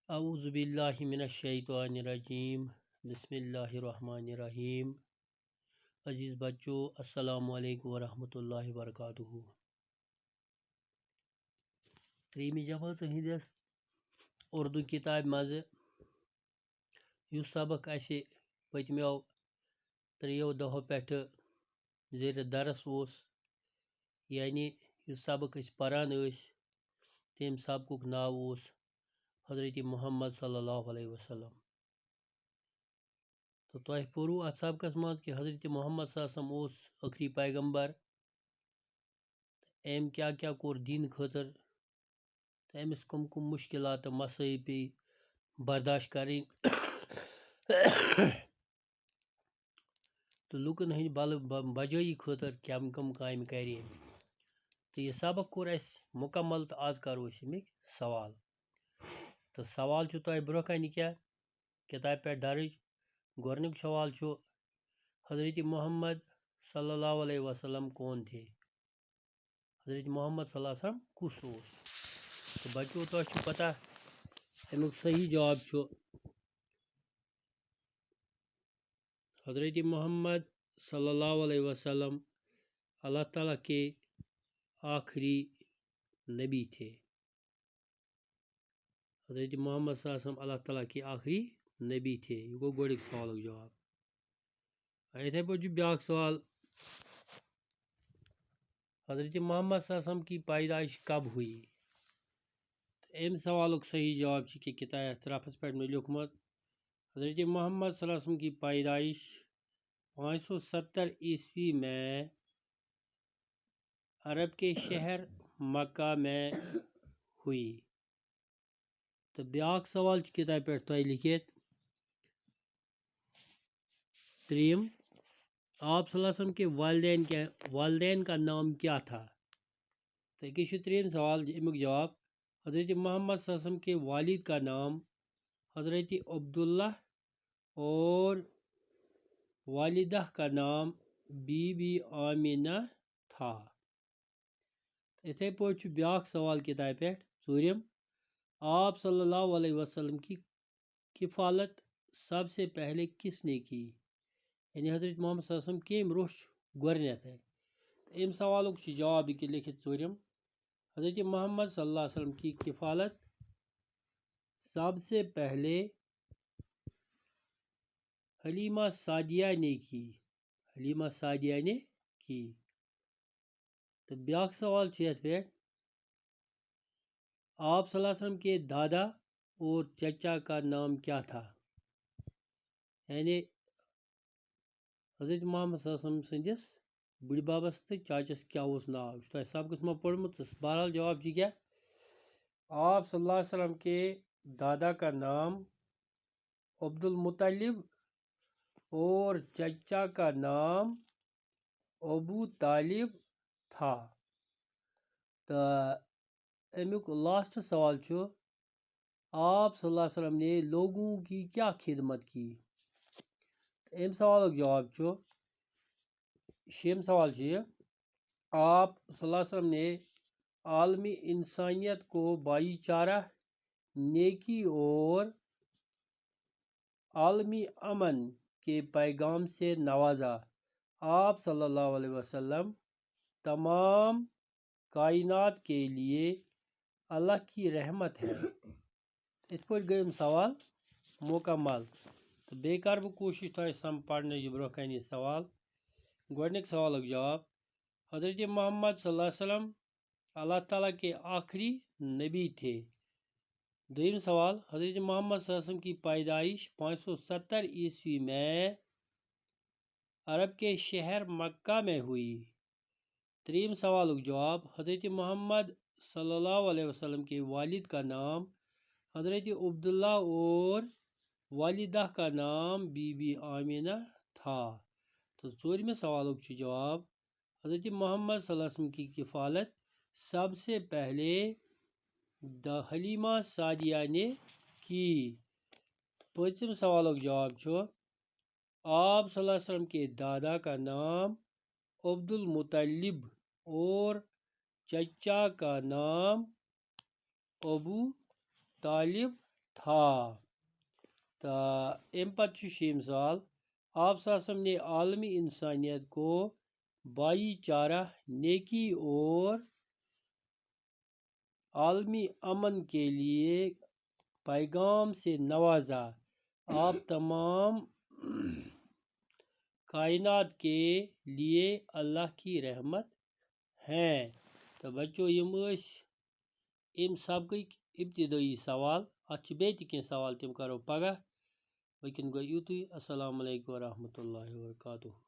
اعوذ باللہ من الشیطان الرجیم بسم اللہ الرحمن الرحیم عزیز بچوں السلام علیکم ورحمۃ اللہ وبرکاتہ تریمہِ جمٲژ ہٕنٛدِس اردو کِتابہِ منٛز یُس سبق اَسہِ پٔتمیو 3 دۄہو پٮ۪ٹھٕ زیر درس اوس یعنی یُس سبق أسۍ پران ٲسۍ تَمہِ سبقُک ناو اوس حضرت محمد صلی اللہ علیہ وسلم تہٕ تۄہہِ پوٚروٕ اَتھ سبقس منٛز کہِ حضرت محمد صلی اللہ علیہ وسلم اوس ٲخری پیغمبر أمۍ کیٛاہ کیٛاہ کوٚر دیٖنہٕ خٲطرٕ تہٕ أمِس کٕم کٕم مُشکلات تہٕ مسٲیِب پیٚیہِ برداشت کَرٕنۍ تہٕ لُکن ہٕنٛدِ بجٲیی خٲطرٕ کَم کَم کامہِ کَرِ أمۍ تہٕ یہِ سبق کوٚر اَسہِ مُکمل تہٕ آز کَرو أسۍ اَمِکۍ سوال تہٕ سوال چھُ تۄہہِ برونٛہہ کَنہِ کیٛاہ کِتابہِ پٮ۪ٹھ درٕج گۄڈنیُک سوال چھُ حضرت محمد صلی اللہ علیہ وسلم کون تھے حضرت محمد صلی اللہ علیہ وسلم کُس اوس تہٕ بچو تۄہہِ چھُ پتہ امیُک صحیح جواب چھُ حضرت محمد صلی اللہ علیہ وسلم اللہ تعالیٰ کے آخری نبی تھے حضرت محمد صلی اللہ علیہ وسلم اللہ تعالیٰ کے آخری نبی تھے یہ گوٚو گۄڈنیُک سوالُک جواب یِتھَے پٲٹھۍ چھُ بیٛاکھ سوال حضرت محمد صلی اللہ علیہ وسلم کی پیدائش کب ہوئی امہِ سوالُک صحیح جواب چھُ کہ کِتاب یَتھ رفس پٮ۪ٹھ مےٚ لیوٚکھمُت حضرت محمد صلی اللہ علیہ وسلم کی پیدائش 570 عیسوی میں عرب کے شہر مکہ میں ہوئی تہٕ بیٛاکھ سوال چھُ کِتابہِ پٮ۪ٹھ تۄہہِ لیکھِتھ 3 آپ صلی اللہ علیہ وسلم کے والدین کا نام کیا تھا تو یہ چھُ 3 سوال امیُک جواب حضرت محمد صلی اللہ علیہ وسلم کے والد کا نام حضرت عبداللہ اور والدہ کا نام بی بی آمینہ تھا یِتھَے پٲٹھۍ چھُ بیٛاکھ سوال کِتابہِ پٮ۪ٹھ 4 آپ صلی اللہ علیہ وسلم کی کفالت سب سے پہلے کس نے کی یعنی حضرت محمد صلی اللہ علیہ وسلم کٔمۍ روٚچھ گۄڈنٮ۪تھٕے امہِ سوالُک چھُ جواب یہِ کہِ لیکھِتھ 4 حضرت محمد صلی اللہ علیہ وسلم کی کفالت سب سے پہلے حلیمہ سعدیہ نے کی تو بیٛاکھ سوال چھُ یَتھ پٮ۪ٹھ آپ صلی اللہ علیہ وسلم کے دادا اور چچا کا نام کیا تھا یعنی حضرت محمد صلی اللہ علیہ وسلم سٕنٛدِس بٕڈِ ببس تہٕ چاچس کیٛاہ اوس ناو یہِ چھُ تۄہہِ سبقس منٛز پوٚرمُت تہٕ بہرحال جواب چھُ کیٛاہ آپ صلی اللہ علیہ وسلم کے دادا کا نام عبدالمطلب اور چچا کا نام ابو طالب تھا تہٕ امیُک لاسٹ سوال چھُ آپ صلی اللہ علیہ وسلم نے لوگوں کی کیا خدمت کی امہِ سوالُک جواب چھُ 6 سوال چھُ یہِ آپ صلی اللہ علیہ وسلم نے عالمی انسانیت کو بھائی چارہ نیکی اور عالمی امن کے پیغام سے نوازا آپ صلی اللہ علیہ وسلم تمام کائنات کے لیے اللہ کی رحمت ہے یِتھ پٲٹھۍ گٔے یِم سوال مُکمل تہٕ بیٚیہِ کَرٕ بہٕ کوٗشِش تۄہہِ پرنٕچ برونٛہہ کَنہِ یہِ سوال گۄڈنیُک سوالُک جواب حضرت محمد صلی اللہ علیہ وسلم اللہ تعالیٰ کے آخری نبی تھے دوٚیِم سوال حضرت محمد صلی اللہ علیہ وسلم کی پیدائش 570 عیسوی میں عرب کے شہر مکہ میں ہوئی ترٛیٚیِم سوالُک جواب حضرت محمد صلی اللہ علیہ وسلم کے والد کا نام حضرت عبداللہ اور والدہ کا نام بی بی آمینہ تھا تو 4 سوالُک چھُ جواب حضرت محمد صلی اللہ علیہ وسلم کی کفالت سب سے پہلے حلیمہ سعدیہ نے کی 5 سوالُک جواب چھُ آپ صلی اللہ علیہ وسلم کے دادا کا نام عبدالمطلب اور چچا کا نام ابو طالب تھا۔ تو ام پتہ شیم سوال، آپ صلی اللہ علیہ وسلم نے عالمی انسانیت کو بھائی چارہ، نیکی اور عالمی امن کے لیے پیغام سے نوازا۔ آپ تمام کائنات کے لیے اللہ کی رحمت ہیں۔ تو بچو یم ام سبقٕکۍ ابتدائی سوال، اتھ بیٚیہِ تہِ کینٛہہ سوال تِم کرو پگاہ۔ وٕنکٮ۪ن گوٚو یُتُے۔ السلام علیکم ورحمتہ اللہ وبرکاتہ۔